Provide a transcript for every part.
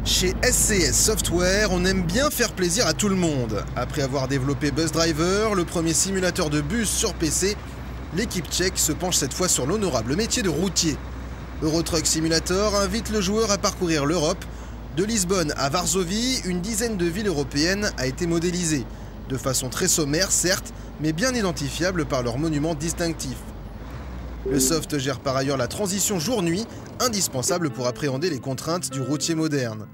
Chez SCS Software, on aime bien faire plaisir à tout le monde. Après avoir développé Bus Driver, le premier simulateur de bus sur PC, l'équipe tchèque se penche cette fois sur l'honorable métier de routier. Eurotruck Simulator invite le joueur à parcourir l'Europe. De Lisbonne à Varsovie, une dizaine de villes européennes a été modélisée. De façon très sommaire, certes, mais bien identifiable par leurs monuments distinctifs. Le soft gère par ailleurs la transition jour-nuit, indispensable pour appréhender les contraintes du routier moderne.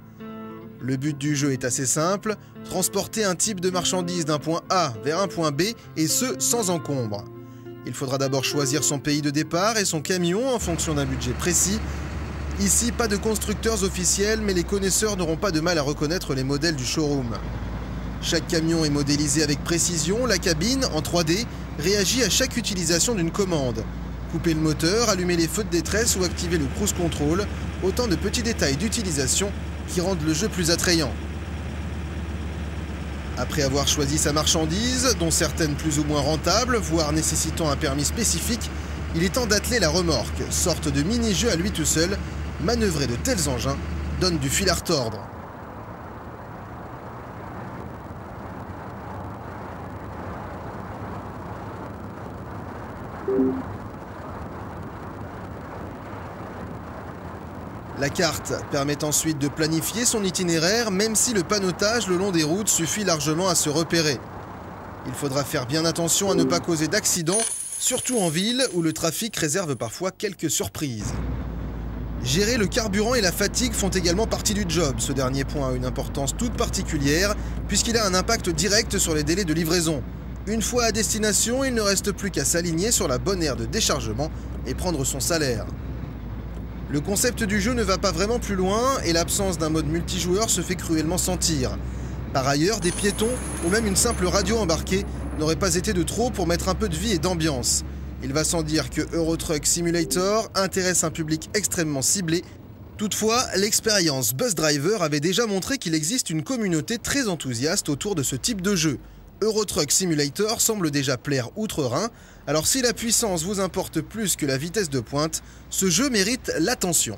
Le but du jeu est assez simple, transporter un type de marchandise d'un point A vers un point B, et ce, sans encombre. Il faudra d'abord choisir son pays de départ et son camion en fonction d'un budget précis. Ici, pas de constructeurs officiels, mais les connaisseurs n'auront pas de mal à reconnaître les modèles du showroom. Chaque camion est modélisé avec précision, la cabine, en 3D, réagit à chaque utilisation d'une commande. Couper le moteur, allumer les feux de détresse ou activer le cruise control, autant de petits détails d'utilisation qui rendent le jeu plus attrayant. Après avoir choisi sa marchandise, dont certaines plus ou moins rentables, voire nécessitant un permis spécifique, il est temps d'atteler la remorque, sorte de mini-jeu à lui tout seul. Manœuvrer de tels engins donne du fil à retordre. La carte permet ensuite de planifier son itinéraire, même si le panneautage le long des routes suffit largement à se repérer. Il faudra faire bien attention à ne pas causer d'accidents, surtout en ville où le trafic réserve parfois quelques surprises. Gérer le carburant et la fatigue font également partie du job. Ce dernier point a une importance toute particulière puisqu'il a un impact direct sur les délais de livraison. Une fois à destination, il ne reste plus qu'à s'aligner sur la bonne aire de déchargement et prendre son salaire. Le concept du jeu ne va pas vraiment plus loin et l'absence d'un mode multijoueur se fait cruellement sentir. Par ailleurs, des piétons ou même une simple radio embarquée n'aurait pas été de trop pour mettre un peu de vie et d'ambiance. Il va sans dire que Eurotruck Simulator intéresse un public extrêmement ciblé. Toutefois, l'expérience Bus Driver avait déjà montré qu'il existe une communauté très enthousiaste autour de ce type de jeu. Eurotruck Simulator semble déjà plaire outre-Rhin, alors si la puissance vous importe plus que la vitesse de pointe, ce jeu mérite l'attention.